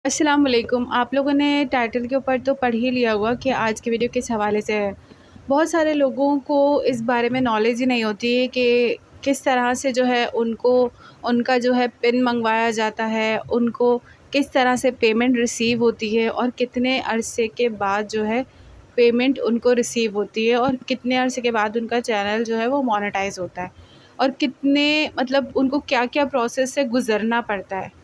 अस्सलाम वालेकुम। आप लोगों ने टाइटल के ऊपर तो पढ़ ही लिया होगा कि आज की वीडियो किस हवाले से है। बहुत सारे लोगों को इस बारे में नॉलेज ही नहीं होती है कि किस तरह से जो है उनको उनका जो है पिन मंगवाया जाता है, उनको किस तरह से पेमेंट रिसीव होती है और कितने अरसे के बाद जो है पेमेंट उनको रिसीव होती है और कितने अरसे के बाद उनका चैनल जो है वो मोनेटाइज़ होता है और कितने मतलब उनको क्या-क्या प्रोसेस से गुज़रना पड़ता है।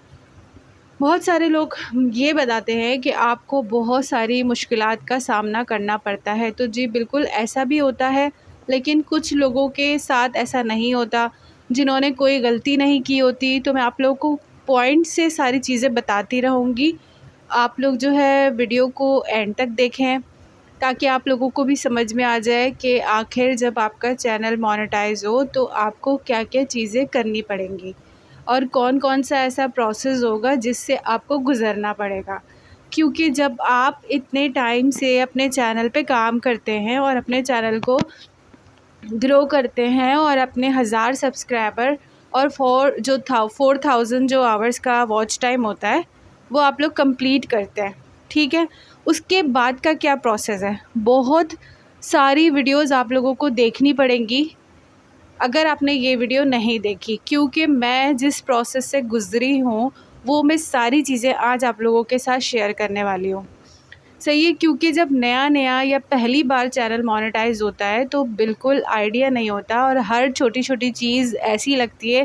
बहुत सारे लोग ये बताते हैं कि आपको बहुत सारी मुश्किलात का सामना करना पड़ता है, तो जी बिल्कुल ऐसा भी होता है, लेकिन कुछ लोगों के साथ ऐसा नहीं होता, जिन्होंने कोई गलती नहीं की होती। तो मैं आप लोगों को पॉइंट से सारी चीज़ें बताती रहूँगी। आप लोग जो है वीडियो को एंड तक देखें, ताकि आप लोगों को भी समझ में आ जाए कि आखिर जब आपका चैनल मोनेटाइज़ हो, तो आपको क्या-क्या चीज़ें करनी पड़ेंगी। और कौन-कौन सा ऐसा प्रोसेस होगा जिससे आपको गुज़रना पड़ेगा। क्योंकि जब आप इतने टाइम से अपने चैनल पे काम करते हैं और अपने चैनल को ग्रो करते हैं और अपने 1000 सब्सक्राइबर और 4000 जो आवर्स का वॉच टाइम होता है, वो आप लोग कंप्लीट करते हैं, ठीक है? उसके बाद का क्या प्रोसेस है? बहुत सारी वीडियोज़ आप लोगों को देखनी पड़ेंगी अगर आपने ये वीडियो नहीं देखी, क्योंकि मैं जिस प्रोसेस से गुज़री हूँ, वो मैं सारी चीज़ें आज आप लोगों के साथ शेयर करने वाली हूँ। सही है, क्योंकि जब नया-नया या पहली बार चैनल मोनेटाइज़ होता है, तो बिल्कुल आइडिया नहीं होता और हर छोटी-छोटी चीज़ ऐसी लगती है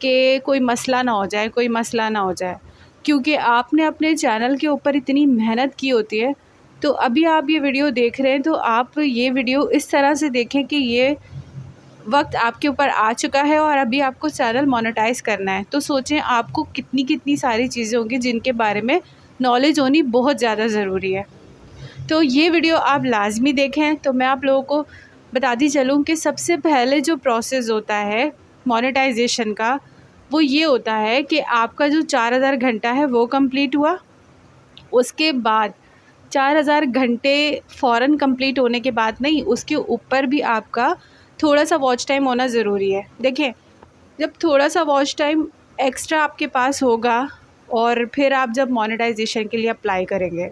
कि कोई मसला ना हो जाए, कोई मसला ना हो जाए। क्योंकि आपने अपने चैनल के ऊपर इतनी मेहनत की होती है, तो अभी आप ये वीडियो देख रहे हैं, तो आप ये वीडियो इस तरह से देखें कि ये वक्त आपके ऊपर आ चुका है और अभी आपको चैनल मोनेटाइज़ करना है। तो सोचें आपको कितनी-कितनी सारी चीज़ें होंगी जिनके बारे में नॉलेज होनी बहुत ज़्यादा ज़रूरी है। तो ये वीडियो आप लाज़मी देखें। तो मैं आप लोगों को बताती चलूँ कि सबसे पहले जो प्रोसेस होता है मोनेटाइजेशन का, वो ये होता है कि आपका जो 4000 घंटा है वो कंप्लीट हुआ। उसके बाद 4000 घंटे फ़ौरन कंप्लीट होने के बाद नहीं, उसके ऊपर भी आपका थोड़ा-सा वॉच टाइम होना ज़रूरी है। देखिए, जब थोड़ा-सा वॉच टाइम एक्स्ट्रा आपके पास होगा और फिर आप जब मोनेटाइजेशन के लिए अप्लाई करेंगे।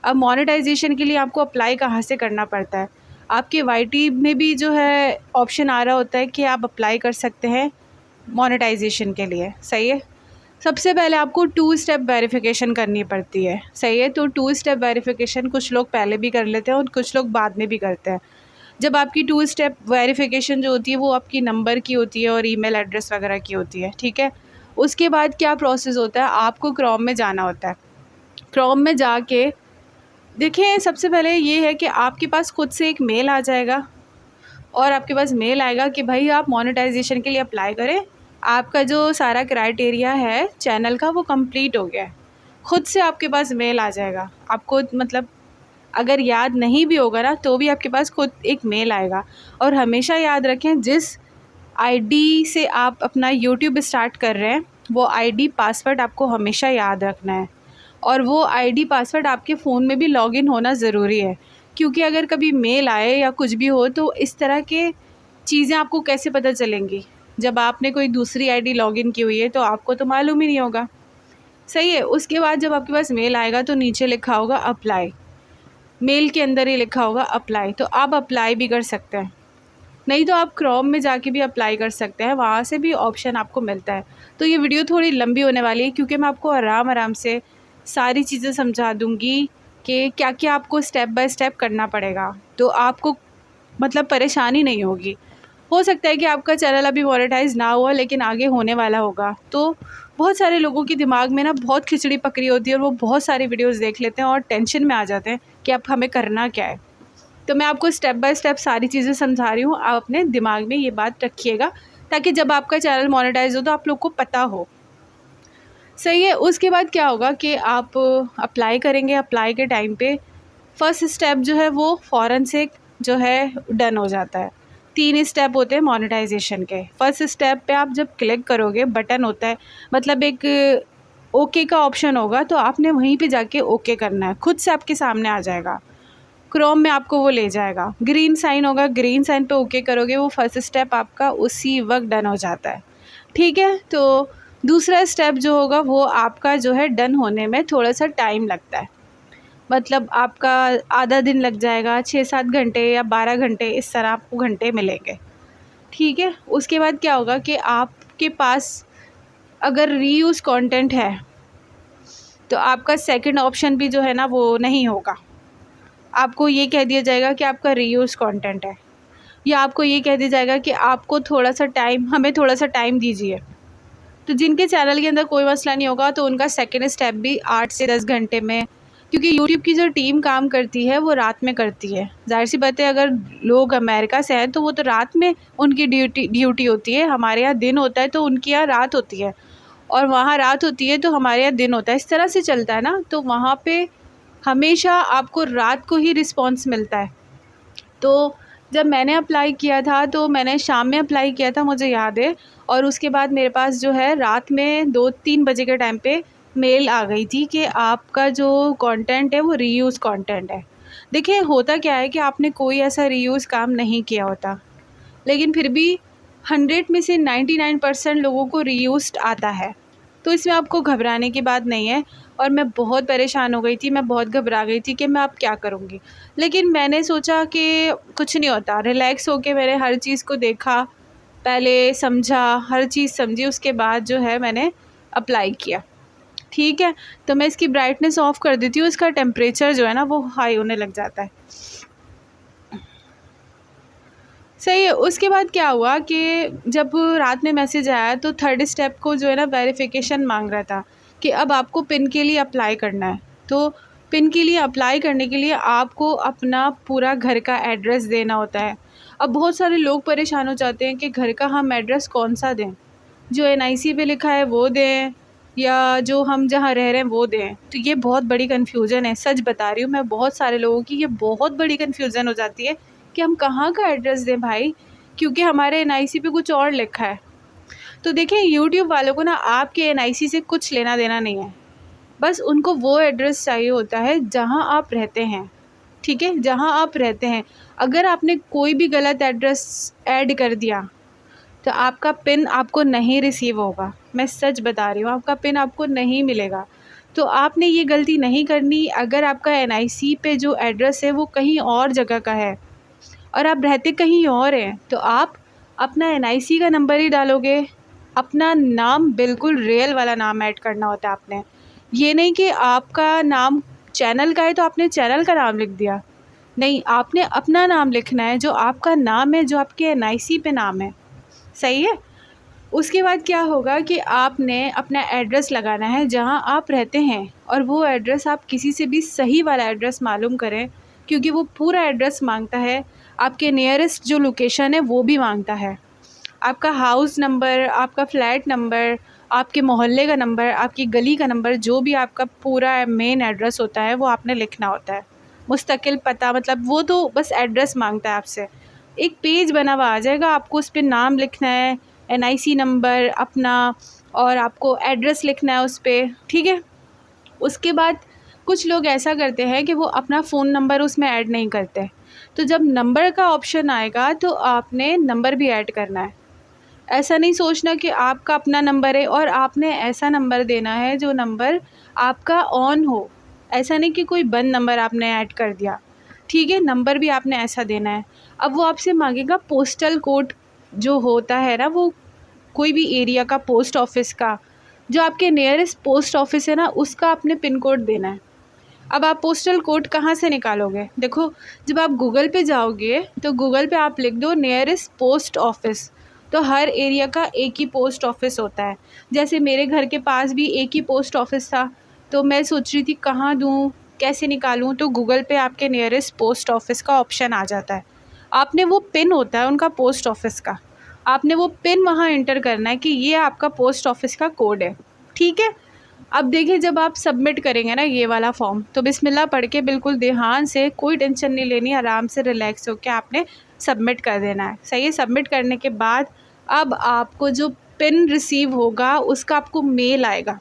अब मोनेटाइजेशन के लिए आपको अप्लाई कहाँ से करना पड़ता है? आपके वाईटी में भी जो है ऑप्शन आ रहा होता है कि आप अप्लाई कर सकते हैं मोनेटाइजेशन के लिए, सही है? सबसे पहले आपको 2 स्टेप वेरिफ़िकेशन करनी पड़ती है, सही है? तो 2 स्टेप वेरिफ़िकेशन कुछ लोग पहले भी कर लेते हैं और कुछ लोग बाद में भी करते हैं। जब आपकी 2 स्टेप वेरिफ़िकेशन जो होती है वो आपकी नंबर की होती है और ईमेल एड्रेस वगैरह की होती है, ठीक है? उसके बाद क्या प्रोसेस होता है, आपको क्रोम में जाना होता है। क्रोम में जाके देखिए, सबसे पहले ये है कि आपके पास खुद से एक मेल आ जाएगा और आपके पास मेल आएगा कि भाई आप मोनेटाइजेशन के लिए अप्लाई करें। आपका जो सारा क्राइटेरिया है चैनल का वो कंप्लीट हो गया है। खुद से आपके पास मेल आ जाएगा। आपको मतलब अगर याद नहीं भी होगा ना, तो भी आपके पास खुद एक मेल आएगा। और हमेशा याद रखें, जिस आईडी से आप अपना यूट्यूब स्टार्ट कर रहे हैं, वो आईडी पासवर्ड आपको हमेशा याद रखना है और वो आईडी पासवर्ड आपके फ़ोन में भी लॉगिन होना ज़रूरी है। क्योंकि अगर कभी मेल आए या कुछ भी हो, तो इस तरह के चीज़ें आपको कैसे पता चलेंगी? जब आपने कोई दूसरी आईडी लॉगिन की हुई है, तो आपको तो मालूम ही नहीं होगा, सही है? उसके बाद जब आपके पास मेल आएगा, तो नीचे लिखा होगा अप्लाई। मेल के अंदर ही लिखा होगा अप्लाई, तो आप अप्लाई भी कर सकते हैं। नहीं तो आप क्रोम में जाके भी अप्लाई कर सकते हैं, वहाँ से भी ऑप्शन आपको मिलता है। तो ये वीडियो थोड़ी लंबी होने वाली है, क्योंकि मैं आपको आराम-आराम से सारी चीज़ें समझा दूँगी कि क्या-क्या आपको स्टेप बाय स्टेप करना पड़ेगा। तो आपको मतलब परेशानी नहीं होगी। हो सकता है कि आपका चैनल अभी मोनेटाइज़ ना हुआ, लेकिन आगे होने वाला होगा। तो बहुत सारे लोगों के दिमाग में ना बहुत खिचड़ी पकड़ी होती है और वो बहुत सारी वीडियोज़ देख लेते हैं और टेंशन में आ जाते हैं कि अब हमें करना क्या है। तो मैं आपको स्टेप बाय स्टेप सारी चीज़ें समझा रही हूँ। आप अपने दिमाग में ये बात रखिएगा, ताकि जब आपका चैनल मोनेटाइज़ हो तो आप लोग को पता हो। सही है, उसके बाद क्या होगा कि आप अप्लाई करेंगे। अप्लाई के टाइम पे फर्स्ट स्टेप जो है वो फ़ौरन से जो है डन हो जाता है। 3 स्टेप होते हैं मोनेटाइजेशन के। फर्स्ट स्टेप पे आप जब क्लिक करोगे, बटन होता है, मतलब एक ओके का ऑप्शन होगा, तो आपने वहीं पे जाके ओके करना है। खुद से आपके सामने आ जाएगा। क्रोम में आपको वो ले जाएगा। ग्रीन साइन होगा, ग्रीन साइन पे ओके करोगे, वो फर्स्ट स्टेप आपका उसी वक्त डन हो जाता है, ठीक है? तो दूसरा स्टेप जो होगा वो आपका जो है डन होने में थोड़ा सा टाइम लगता है, मतलब आपका आधा दिन लग जाएगा, 6-7 घंटे या 12 घंटे इस तरह आपको घंटे मिलेंगे, ठीक है। उसके बाद क्या होगा कि आपके पास अगर रीयूज़ कंटेंट है तो आपका सेकंड ऑप्शन भी जो है ना वो नहीं होगा। आपको ये कह दिया जाएगा कि आपका रीयूज़ कंटेंट है, या आपको ये कह दिया जाएगा कि आपको थोड़ा सा टाइम, हमें थोड़ा सा टाइम दीजिए। तो जिनके चैनल के अंदर कोई मसला नहीं होगा तो उनका सेकंड स्टेप भी 8 से 10 घंटे में, क्योंकि यूट्यूब की जो टीम काम करती है वो रात में करती है। ज़ाहिर सी बात है, अगर लोग अमेरिका से हैं तो वो तो रात में उनकी ड्यूटी होती है। हमारे यहाँ दिन होता है तो उनकी यहाँ रात होती है, और वहाँ रात होती है तो हमारे यहाँ दिन होता है। इस तरह से चलता है ना, तो वहाँ पे हमेशा आपको रात को ही रिस्पॉन्स मिलता है। तो जब मैंने अप्लाई किया था तो मैंने शाम में अप्लाई किया था, मुझे याद है, और उसके बाद मेरे पास जो है रात में 2-3 बजे के टाइम पे मेल आ गई थी कि आपका जो कंटेंट है वो रीयूज़ कंटेंट है। देखिए होता क्या है कि आपने कोई ऐसा रीयूज़ काम नहीं किया होता, लेकिन फिर भी 100 में से 99% लोगों को रीयूज़ड आता है, तो इसमें आपको घबराने की बात नहीं है। और मैं बहुत परेशान हो गई थी, मैं बहुत घबरा गई थी कि मैं अब क्या करूँगी। लेकिन मैंने सोचा कि कुछ नहीं होता, रिलैक्स होके मैंने हर चीज़ को देखा, पहले समझा, हर चीज़ समझी, उसके बाद जो है मैंने अप्लाई किया, ठीक है। तो मैं इसकी ब्राइटनेस ऑफ़ कर देती हूँ, इसका टेम्परेचर जो है ना वो हाई होने लग जाता है, सही है। उसके बाद क्या हुआ कि जब रात में मैसेज आया तो थर्ड स्टेप को जो है ना वेरिफिकेशन मांग रहा था कि अब आपको पिन के लिए अप्लाई करना है। तो पिन के लिए अप्लाई करने के लिए आपको अपना पूरा घर का एड्रेस देना होता है। अब बहुत सारे लोग परेशान हो जाते हैं कि घर का हम एड्रेस कौन सा दें, जो एनआईसी पे लिखा है वो दें या जो हम जहाँ रह रहे हैं वो दें। तो ये बहुत बड़ी कन्फ्यूज़न है, सच बता रही हूँ मैं, बहुत सारे लोगों की ये बहुत बड़ी कन्फ्यूज़न हो जाती है कि हम कहाँ का एड्रेस दें भाई, क्योंकि हमारे एनआईसी पे कुछ और लिखा है। तो देखिए यूट्यूब वालों को ना आपके एनआईसी से कुछ लेना देना नहीं है, बस उनको वो एड्रेस चाहिए होता है जहाँ आप रहते हैं, ठीक है, जहाँ आप रहते हैं। अगर आपने कोई भी गलत एड्रेस ऐड कर दिया तो आपका पिन आपको नहीं रिसीव होगा, मैं सच बता रही हूँ, आपका पिन आपको नहीं मिलेगा। तो आपने ये गलती नहीं करनी। अगर आपका एनआईसी पे जो एड्रेस है वो कहीं और जगह का है और आप रहते कहीं और हैं, तो आप अपना एनआईसी का नंबर ही डालोगे, अपना नाम बिल्कुल रियल वाला नाम ऐड करना होता है आपने। ये नहीं कि आपका नाम चैनल का है तो आपने चैनल का नाम लिख दिया, नहीं, आपने अपना नाम लिखना है, जो आपका नाम है, जो आपके एनआईसी पे नाम है, सही है। उसके बाद क्या होगा कि आपने अपना एड्रेस लगाना है जहां आप रहते हैं, और वो एड्रेस आप किसी से भी सही वाला एड्रेस मालूम करें, क्योंकि वो पूरा एड्रेस मांगता है, आपके नियरेस्ट जो लोकेशन है वो भी मांगता है, आपका हाउस नंबर, आपका फ्लैट नंबर, आपके मोहल्ले का नंबर, आपकी गली का नंबर, जो भी आपका पूरा मेन एड्रेस होता है वो आपने लिखना होता है। मुस्तकिल पता, मतलब वो तो बस एड्रेस मांगता है आपसे। एक पेज बना हुआ आ जाएगा, आपको उस पर नाम लिखना है, एनआईसी नंबर अपना, और आपको एड्रेस लिखना है उस पर, ठीक है। उसके बाद कुछ लोग ऐसा करते हैं कि वो अपना फ़ोन नंबर उसमें ऐड नहीं करते, तो जब नंबर का ऑप्शन आएगा तो आपने नंबर भी ऐड करना है। ऐसा नहीं सोचना कि आपका अपना नंबर है और आपने ऐसा नंबर देना है जो नंबर आपका ऑन हो, ऐसा नहीं कि कोई बंद नंबर आपने ऐड कर दिया, ठीक है। नंबर भी आपने ऐसा देना है। अब वो आपसे मांगेगा पोस्टल कोड, जो होता है ना वो कोई भी एरिया का, पोस्ट ऑफिस का, जो आपके नियरेस्ट पोस्ट ऑफिस है ना उसका आपने पिन कोड देना है। अब आप पोस्टल कोड कहाँ से निकालोगे? देखो, जब आप गूगल पे जाओगे तो गूगल पे आप लिख दो नियरेस्ट पोस्ट ऑफिस, तो हर एरिया का एक ही पोस्ट ऑफिस होता है। जैसे मेरे घर के पास भी एक ही पोस्ट ऑफिस था, तो मैं सोच रही थी कहाँ दूँ, कैसे निकालूँ, तो गूगल पे आपके नियरेस्ट पोस्ट ऑफिस का ऑप्शन आ जाता है। आपने वो पिन होता है उनका पोस्ट ऑफिस का, आपने वो पिन वहाँ एंटर करना है कि ये आपका पोस्ट ऑफिस का कोड है, ठीक है। अब देखिए, जब आप सबमिट करेंगे ना ये वाला फॉर्म, तो बिस्मिल्लाह पढ़ के बिल्कुल ध्यान से, कोई टेंशन नहीं लेनी, आराम से रिलैक्स होकर आपने सबमिट कर देना है, सही है। सबमिट करने के बाद अब आपको जो पिन रिसीव होगा उसका आपको मेल आएगा।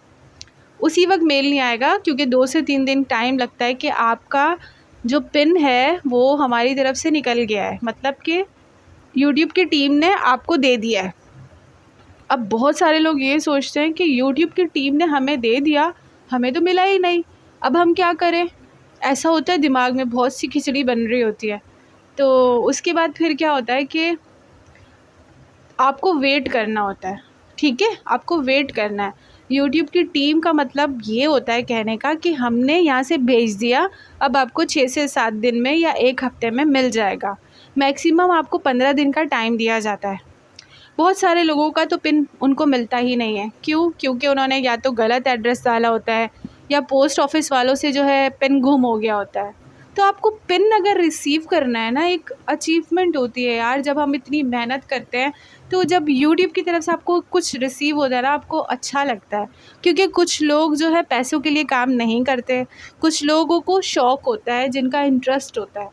उसी वक्त मेल नहीं आएगा, क्योंकि 2 से 3 दिन टाइम लगता है कि आपका जो पिन है वो हमारी तरफ से निकल गया है, मतलब कि यूट्यूब की टीम ने आपको दे दिया है। अब बहुत सारे लोग ये सोचते हैं कि यूट्यूब की टीम ने हमें दे दिया, हमें तो मिला ही नहीं, अब हम क्या करें। ऐसा होता है, दिमाग में बहुत सी खिचड़ी बन रही होती है। तो उसके बाद फिर क्या होता है कि आपको वेट करना होता है, ठीक है, आपको वेट करना है। यूट्यूब की टीम का मतलब ये होता है कहने का कि हमने यहाँ से भेज दिया, अब आपको 6 से 7 दिन में या 1 हफ्ते में मिल जाएगा। मैक्सिमम आपको 15 दिन का टाइम दिया जाता है। बहुत सारे लोगों का तो पिन उनको मिलता ही नहीं है। क्यों? क्योंकि उन्होंने या तो गलत एड्रेस डाला होता है या पोस्ट ऑफिस वालों से जो है पिन गुम हो गया होता है। तो आपको पिन अगर रिसीव करना है ना, एक अचीवमेंट होती है यार, जब हम इतनी मेहनत करते हैं तो जब यूट्यूब की तरफ से आपको कुछ रिसीव हो जाए ना, आपको अच्छा लगता है। क्योंकि कुछ लोग जो है पैसों के लिए काम नहीं करते, कुछ लोगों को शौक़ होता है, जिनका इंटरेस्ट होता है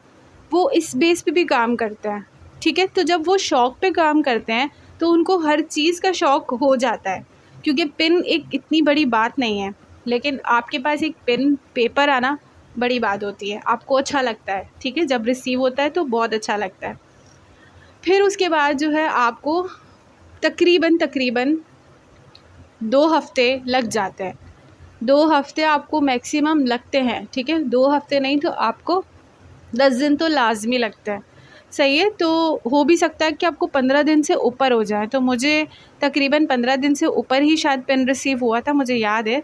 वो इस बेस पे भी काम करते हैं, ठीक है। तो जब वो शौक़ पे काम करते हैं तो उनको हर चीज़ का शौक़ हो जाता है। क्योंकि पिन एक इतनी बड़ी बात नहीं है, लेकिन आपके पास एक पेन पेपर आना बड़ी बात होती है, आपको अच्छा लगता है, ठीक है। जब रिसीव होता है तो बहुत अच्छा लगता है। फिर उसके बाद जो है आपको तकरीबन 2 हफ़्ते लग जाते हैं। 2 हफ़्ते आपको मैक्सिमम लगते हैं, ठीक है। 2 हफ़्ते नहीं तो आपको 10 दिन तो लाज़मी लगते हैं, सही है। तो हो भी सकता है कि आपको 15 दिन से ऊपर हो जाए। तो मुझे तकरीबन 15 दिन से ऊपर ही शायद पेन रिसीव हुआ था, मुझे याद है।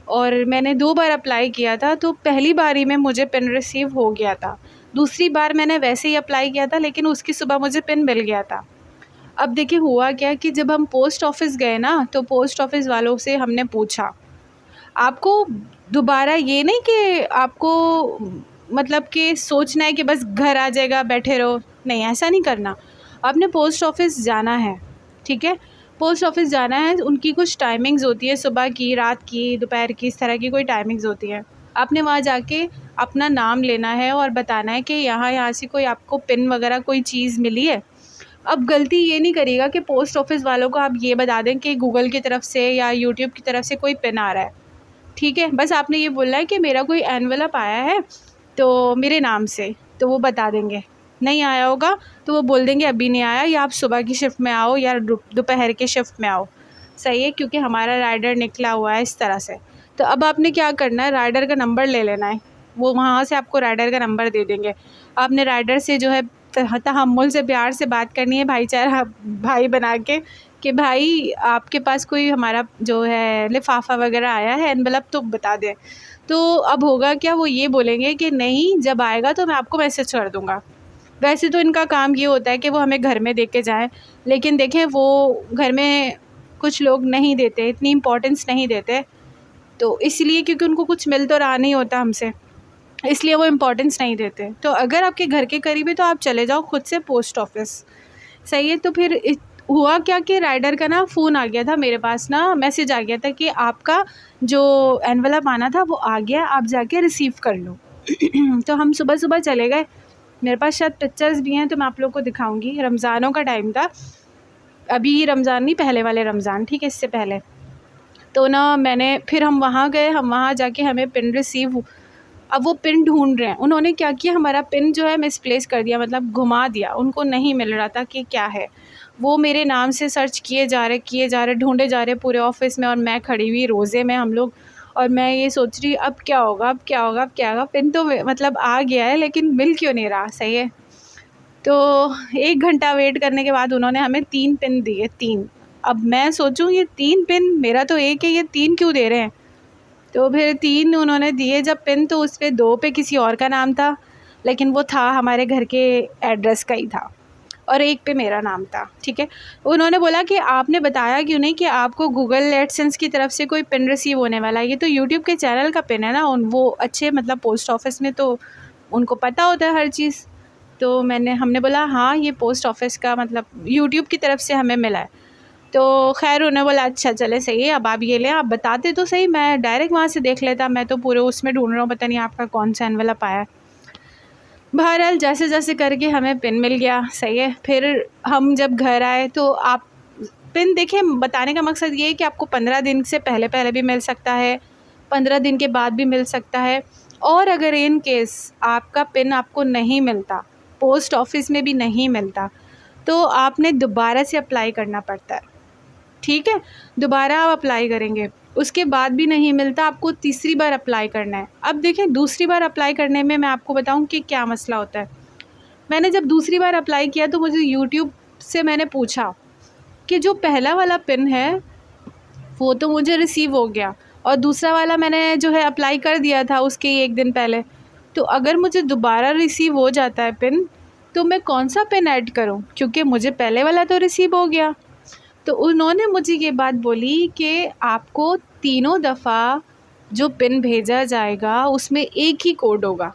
और मैंने 2 बार अप्लाई किया था, तो पहली बारी में मुझे पेन रिसीव हो गया था। दूसरी बार मैंने वैसे ही अप्लाई किया था, लेकिन उसकी सुबह मुझे पेन मिल गया था। अब देखिए हुआ क्या कि जब हम पोस्ट ऑफ़िस गए ना, तो पोस्ट ऑफ़िस वालों से हमने पूछा, आपको दोबारा ये नहीं कि आपको मतलब कि सोचना है कि बस घर आ जाएगा, बैठे रहो, नहीं, ऐसा नहीं करना। आपने पोस्ट ऑफ़िस जाना है, ठीक है। पोस्ट ऑफ़िस जाना है, उनकी कुछ टाइमिंग्स होती है, सुबह की, रात की, दोपहर की, इस तरह की कोई टाइमिंग्स होती है। आपने वहाँ जाके अपना नाम लेना है और बताना है कि यहाँ से कोई आपको पिन वगैरह कोई चीज़ मिली है। अब गलती ये नहीं करिएगा कि पोस्ट ऑफ़िस वालों को आप ये बता दें कि गूगल की तरफ से या यूट्यूब की तरफ से कोई पिन आ रहा है, ठीक है। बस आपने ये बोलना है कि मेरा कोई एनवेलप आया है तो मेरे नाम से, तो वो बता देंगे। नहीं आया होगा तो वो बोल देंगे अभी नहीं आया, या आप सुबह की शिफ्ट में आओ या दोपहर के शिफ्ट में आओ, सही है। क्योंकि हमारा राइडर निकला हुआ है इस तरह से। तो अब आपने क्या करना है, राइडर का नंबर ले लेना है, वो वहाँ से आपको राइडर का नंबर दे देंगे। आपने राइडर से जो है तहम्मुल से, प्यार से बात करनी है, भाईचारा भाई बना के, कि भाई आपके पास कोई हमारा जो है लिफाफा वगैरह आया है, एनवेलप, तो बता दें। तो अब होगा क्या, वो ये बोलेंगे कि नहीं, जब आएगा तो मैं आपको मैसेज कर दूँगा। वैसे तो इनका काम ये होता है कि वो हमें घर में दे के जाएँ, लेकिन देखें वो घर में कुछ लोग नहीं देते, इतनी इम्पोर्टेंस नहीं देते, तो इसलिए क्योंकि उनको कुछ मिल तो रहा नहीं होता हमसे, इसलिए वो इम्पोर्टेंस नहीं देते। तो अगर आपके घर के करीब है तो आप चले जाओ खुद से पोस्ट ऑफ़िस, सही है। तो फिर हुआ क्या कि राइडर का ना फ़ोन आ गया था मेरे पास, ना मैसेज आ गया था कि आपका जो एनवेलप आना था वो आ गया, आप जाके रिसीव कर लो। तो हम सुबह चले गए। मेरे पास शायद पिक्चर्स भी हैं, तो मैं आप लोग को दिखाऊंगी। रमज़ानों का टाइम था, अभी रमज़ान नहीं, पहले वाले रमज़ान, ठीक है, इससे पहले। तो ना फिर हम वहाँ गए, हम वहाँ जाके हमें पिन रिसीव, अब वो पिन ढूंढ रहे हैं। उन्होंने क्या किया, हमारा पिन जो है मिसप्लेस कर दिया, मतलब घुमा दिया, उनको नहीं मिल रहा था कि क्या है। वो मेरे नाम से सर्च किए जा रहे, ढूंढे जा रहे पूरे ऑफ़िस में, और मैं खड़ी हुई रोज़े में, हम लोग, और मैं ये सोच रही अब क्या होगा, अब क्या होगा, अब क्या होगा। पिन तो मतलब आ गया है, लेकिन मिल क्यों नहीं रहा, सही है। तो 1 घंटा वेट करने के बाद उन्होंने हमें 3 पिन दिए, 3। अब मैं सोचूं ये 3 पिन, मेरा तो 1 है, ये 3 क्यों दे रहे हैं। तो फिर 3 उन्होंने दिए जब पिन, तो उस पे 2 पे किसी और का नाम था, लेकिन वो था हमारे घर के एड्रेस का ही था, और 1 पे मेरा नाम था, ठीक है। उन्होंने बोला कि आपने बताया क्यों नहीं कि आपको गूगल एडसेंस की तरफ से कोई पिन रिसीव होने वाला है। ये तो यूट्यूब के चैनल का पिन है ना, वो अच्छे मतलब पोस्ट ऑफिस में तो उनको पता होता है हर चीज़। तो हमने बोला हाँ, ये पोस्ट ऑफिस का मतलब यूट्यूब की तरफ से हमें मिला है। तो खैर उन्होंने बोला अच्छा चले सही है, अब आप ये लें, आप बताते तो सही, मैं डायरेक्ट वहाँ से देख लेता, मैं तो पूरे उसमें ढूंढ रहा हूँ, पता नहीं आपका कौन सा एनवेलप आया। बहरहाल जैसे जैसे करके हमें पिन मिल गया, सही है। फिर हम जब घर आए तो आप पिन देखें, बताने का मकसद ये है कि आपको 15 दिन से पहले भी मिल सकता है, 15 दिन के बाद भी मिल सकता है, और अगर इन केस आपका पिन आपको नहीं मिलता, पोस्ट ऑफिस में भी नहीं मिलता, तो आपने दोबारा से अप्लाई करना पड़ता है। ठीक है। दोबारा आप अप्लाई करेंगे, उसके बाद भी नहीं मिलता, आपको तीसरी बार अप्लाई करना है। अब देखें, दूसरी बार अप्लाई करने में मैं आपको बताऊं कि क्या मसला होता है। मैंने जब दूसरी बार अप्लाई किया तो मुझे यूट्यूब से मैंने पूछा कि जो पहला वाला पिन है वो तो मुझे रिसीव हो गया, और दूसरा वाला मैंने जो है अप्लाई कर दिया था उसके 1 दिन पहले, तो अगर मुझे दोबारा रिसीव हो जाता है पिन तो मैं कौन सा पिन ऐड करूं, क्योंकि मुझे पहले वाला तो रिसीव हो गया। तो उन्होंने मुझे ये बात बोली कि आपको तीनों दफ़ा जो पिन भेजा जाएगा उसमें एक ही कोड होगा।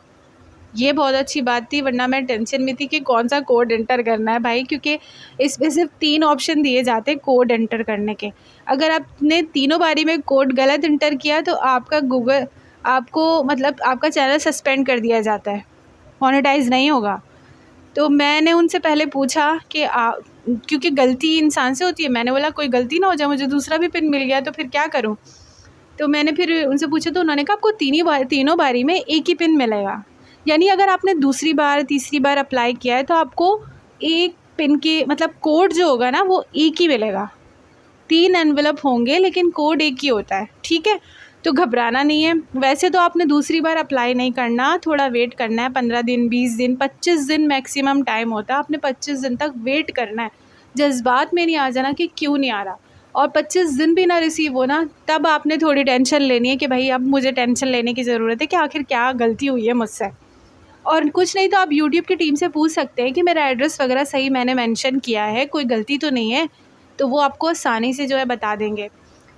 ये बहुत अच्छी बात थी, वरना मैं टेंशन में थी कि कौन सा कोड एंटर करना है भाई, क्योंकि इसमें सिर्फ 3 ऑप्शन दिए जाते हैं कोड एंटर करने के। अगर आपने तीनों बारी में कोड गलत एंटर किया तो आपका गूगल आपको मतलब आपका चैनल सस्पेंड कर दिया जाता है, मोनेटाइज नहीं होगा। तो मैंने उनसे पहले पूछा कि क्योंकि गलती इंसान से होती है, मैंने बोला कोई गलती ना हो जाए, मुझे दूसरा भी पिन मिल गया तो फिर क्या करूं। तो मैंने फिर उनसे पूछा तो उन्होंने कहा आपको तीनों बारी में एक ही पिन मिलेगा, यानी अगर आपने दूसरी बार तीसरी बार अप्लाई किया है तो आपको एक पिन के मतलब कोड जो होगा ना वो एक ही मिलेगा। 3 एनवेलप होंगे लेकिन कोड एक ही होता है, ठीक है। तो घबराना नहीं है। वैसे तो आपने दूसरी बार अप्लाई नहीं करना, थोड़ा वेट करना है, 15 दिन 20 दिन 25 दिन मैक्सिमम टाइम होता है, आपने 25 दिन तक वेट करना है। जज्बात में नहीं आ जाना कि क्यों नहीं आ रहा, और 25 दिन भी ना रिसीव होना तब आपने थोड़ी टेंशन लेनी है कि भाई अब मुझे टेंशन लेने की ज़रूरत है कि आखिर क्या गलती हुई है मुझसे। और कुछ नहीं तो आप यूट्यूब की टीम से पूछ सकते हैं कि मेरा एड्रेस वगैरह सही मैंने मेंशन किया है, कोई गलती तो नहीं है, तो वो आपको आसानी से जो है बता देंगे।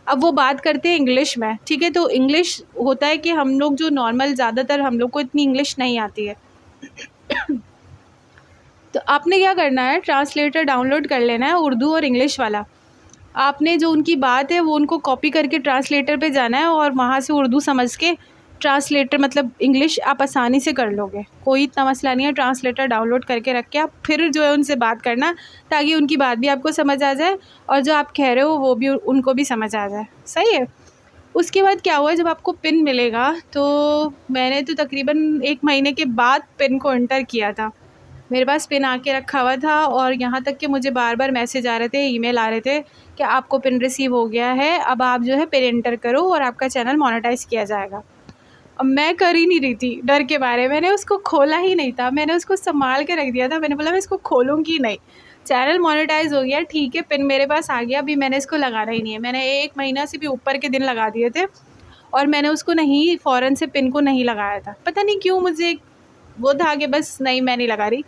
अब वो बात करते हैं इंग्लिश में, ठीक है। तो इंग्लिश होता है कि हम लोग जो नॉर्मल ज़्यादातर हम लोग को इतनी इंग्लिश नहीं आती है तो आपने क्या करना है, ट्रांसलेटर डाउनलोड कर लेना है उर्दू और इंग्लिश वाला। आपने जो उनकी बात है वो उनको कॉपी करके ट्रांसलेटर पे जाना है और वहाँ से उर्दू समझ के ट्रांसलेटर मतलब इंग्लिश आप आसानी से कर लोगे, कोई इतना मसला नहीं है। ट्रांसलेटर डाउनलोड करके रख के आप फिर जो है उनसे बात करना, ताकि उनकी बात भी आपको समझ आ जाए और जो आप कह रहे हो वो भी उनको भी समझ आ जाए, सही है। उसके बाद क्या हुआ, जब आपको पिन मिलेगा तो मैंने तो तकरीबन 1 महीने के बाद पिन को एंटर किया था। मेरे पास पिन आके रखा हुआ था और यहाँ तक कि मुझे बार बार मैसेज आ रहे थे, ईमेल आ रहे थे कि आपको पिन रिसीव हो गया है, अब आप जो है पिन एंटर करो और आपका चैनल मोनेटाइज किया जाएगा। अब मैं कर ही नहीं रही थी डर के बारे, मैंने उसको खोला ही नहीं था, मैंने उसको संभाल के रख दिया था। मैंने बोला मैं इसको खोलूँगी नहीं, चैनल मोनेटाइज हो गया ठीक है, पिन मेरे पास आ गया, अभी मैंने इसको लगाना ही नहीं है। मैंने 1 महीना से भी ऊपर के दिन लगा दिए थे और मैंने उसको नहीं फ़ौरन से पिन को नहीं लगाया था। पता नहीं क्यों मुझे वो था कि बस नहीं मैं नहीं लगा रही,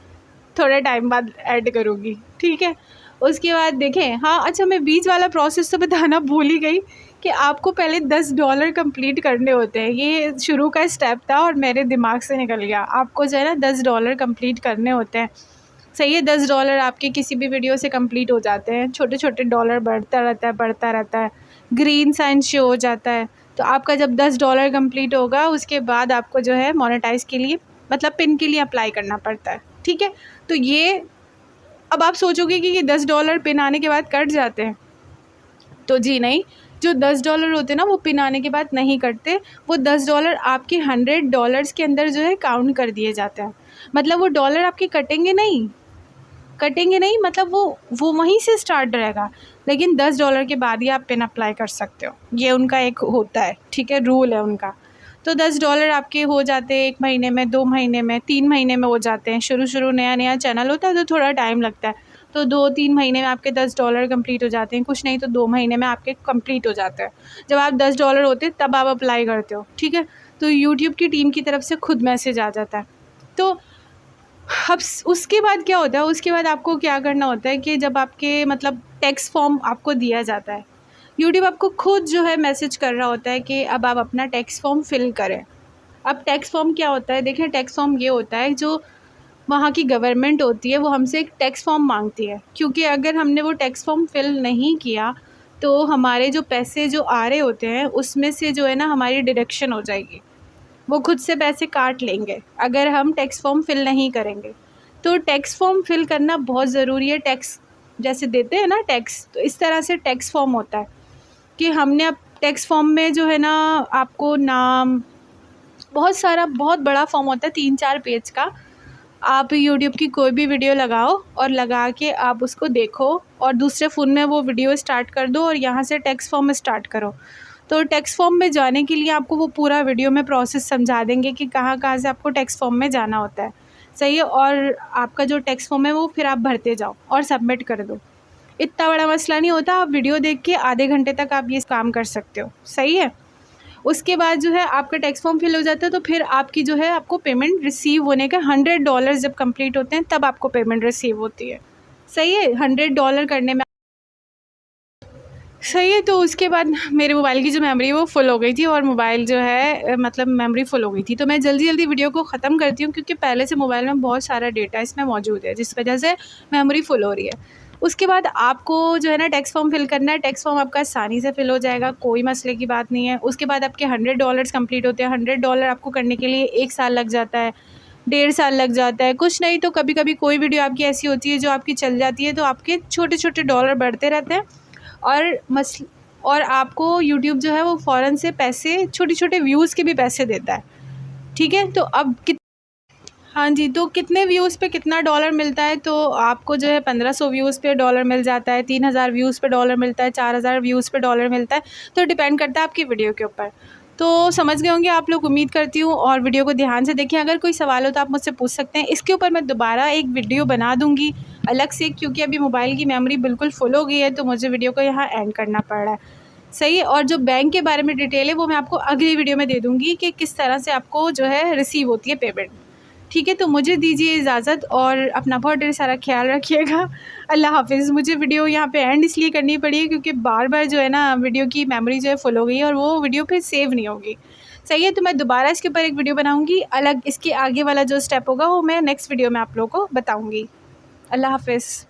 थोड़े टाइम बाद ऐड करूँगी, ठीक है। उसके बाद देखें, हाँ अच्छा मैं बीच वाला प्रोसेस तो बताना भूल ही गई कि आपको पहले $10 कंप्लीट करने होते हैं। ये शुरू का स्टेप था और मेरे दिमाग से निकल गया। आपको जो है ना $10 कंप्लीट करने होते हैं, सही है। $10 आपके किसी भी वीडियो से कंप्लीट हो जाते हैं, छोटे छोटे डॉलर बढ़ता रहता है, ग्रीन साइन शो हो जाता है। तो आपका जब $10 कंप्लीट होगा उसके बाद आपको जो है मोनेटाइज के लिए मतलब पिन के लिए अप्लाई करना पड़ता है, ठीक है। तो ये अब आप सोचोगे कि ये $10 पिन आने के बाद कट जाते हैं, तो जी नहीं, जो $10 होते हैं ना वो पिन आने के बाद नहीं कटते, वो $10 आपके $100 के अंदर जो है काउंट कर दिए जाते हैं। मतलब वो डॉलर आपके कटेंगे नहीं, मतलब वो वहीं से स्टार्ट रहेगा, लेकिन $10 के बाद ही आप पिन अप्लाई कर सकते हो, ये उनका एक होता है, ठीक है, रूल है उनका। तो $10 आपके हो जाते हैं 1 महीने में, 2 महीने में, 3 महीने में हो जाते हैं। शुरू नया चैनल होता है तो थोड़ा टाइम लगता है, तो 2-3 महीने में आपके $10 कंप्लीट हो जाते हैं, कुछ नहीं तो 2 महीने में आपके कंप्लीट हो जाते हैं। जब आप $10 होते हैं तब आप अप्लाई करते हो, ठीक है। तो यूट्यूब की टीम की तरफ से खुद मैसेज आ जाता है। तो अब उसके बाद क्या होता है, उसके बाद आपको क्या करना होता है कि जब आपके मतलब टैक्स फॉर्म आपको दिया जाता है, यूट्यूब आपको खुद जो है मैसेज कर रहा होता है कि अब आप अपना टैक्स फॉर्म फिल करें। अब टैक्स फॉर्म क्या होता है, देखिए टैक्स फॉर्म ये होता है जो वहाँ की गवर्नमेंट होती है वो हमसे एक टैक्स फॉर्म मांगती है, क्योंकि अगर हमने वो टैक्स फॉर्म फिल नहीं किया तो हमारे जो पैसे जो आ रहे होते हैं उसमें से जो है ना हमारी डिडक्शन हो जाएगी, वो खुद से पैसे काट लेंगे अगर हम टैक्स फॉर्म फिल नहीं करेंगे। तो टैक्स फॉर्म फिल करना बहुत ज़रूरी है। टैक्स जैसे देते हैं ना टैक्स, तो इस तरह से टैक्स फॉर्म होता है कि हमने अब टैक्स फॉर्म में जो है ना आपको नाम बहुत बड़ा फॉर्म होता है 3-4 पेज का, आप यूट्यूब की कोई भी वीडियो लगाओ और लगा के आप उसको देखो और दूसरे फ़ोन में वो वीडियो स्टार्ट कर दो और यहाँ से टेक्स्ट फॉर्म में स्टार्ट करो। तो टेक्स्ट फॉर्म में जाने के लिए आपको वो पूरा वीडियो में प्रोसेस समझा देंगे कि कहाँ-कहाँ से आपको टेक्स्ट फॉर्म में जाना होता है। सही है? और आपका जो टेक्स्ट फॉर्म है वो फिर आप भरते जाओ और सबमिट कर दो। इतना बड़ा मसला नहीं होता, आप वीडियो देख के आधे घंटे तक आप ये काम कर सकते हो। सही है? उसके बाद जो है आपका टैक्स फॉर्म फिल हो जाता है, तो फिर आपकी जो है आपको पेमेंट रिसीव होने का $100 जब कंप्लीट होते हैं तब आपको पेमेंट रिसीव होती है। सही है? $100 करने में सही है। तो उसके बाद मेरे मोबाइल की जो मेमोरी है वो फुल हो गई थी और मोबाइल जो है मतलब मेमोरी फुल हो गई थी। तो मैं जल्दी-जल्दी वीडियो को ख़त्म करती हूँ क्योंकि पहले से मोबाइल में बहुत सारा डेटा इसमें मौजूद है, जिस वजह से मेमोरी फुल हो रही है। उसके बाद आपको जो है ना टैक्स फॉर्म फिल करना है। टैक्स फॉर्म आपका आसानी से फिल हो जाएगा, कोई मसले की बात नहीं है। उसके बाद आपके $100 कंप्लीट होते हैं। $100 आपको करने के लिए 1 साल लग जाता है, 1.5 साल लग जाता है। कुछ नहीं तो कभी-कभी कोई वीडियो आपकी ऐसी होती है जो आपकी चल जाती है, तो आपके छोटे-छोटे डॉलर बढ़ते रहते हैं और आपको यूट्यूब जो है वो फ़ौरन से पैसे, छोटे-छोटे व्यूज़ के भी पैसे देता है। ठीक है? तो अब हाँ जी, तो कितने व्यूज़ पे कितना डॉलर मिलता है, तो आपको जो है 1500 व्यूज़ पे डॉलर मिल जाता है, 3000 व्यूज़ पे डॉलर मिलता है, 4000 व्यूज़ पे डॉलर मिलता है। तो डिपेंड करता है आपकी वीडियो के ऊपर। तो समझ गए होंगे आप लोग, उम्मीद करती हूँ, और वीडियो को ध्यान से देखें। अगर कोई सवाल हो तो आप मुझसे पूछ सकते हैं। इसके ऊपर मैं दोबारा एक वीडियो बना दूँगी अलग से, क्योंकि अभी मोबाइल की मेमोरी बिल्कुल फुल हो गई है, तो मुझे वीडियो को यहाँ एंड करना पड़ रहा है। सही है? और जो बैंक के बारे में डिटेल है वो मैं आपको अगली वीडियो में दे दूँगी कि किस तरह से आपको जो है रिसीव होती है पेमेंट। ठीक है? तो मुझे दीजिए इजाज़त और अपना बहुत ढेर सारा ख़्याल रखिएगा। अल्लाह हाफ़िज़। मुझे वीडियो यहाँ पे एंड इसलिए करनी पड़ी है क्योंकि बार-बार जो है ना वीडियो की मेमोरी जो है फुल हो गई है और वो वीडियो फिर सेव नहीं होगी। सही है? तो मैं दोबारा इसके ऊपर एक वीडियो बनाऊँगी अलग, इसके आगे वाला जो स्टेप होगा वो मैं नेक्स्ट वीडियो में आप लोगों को बताऊँगी। अल्लाह हाफ़िज़।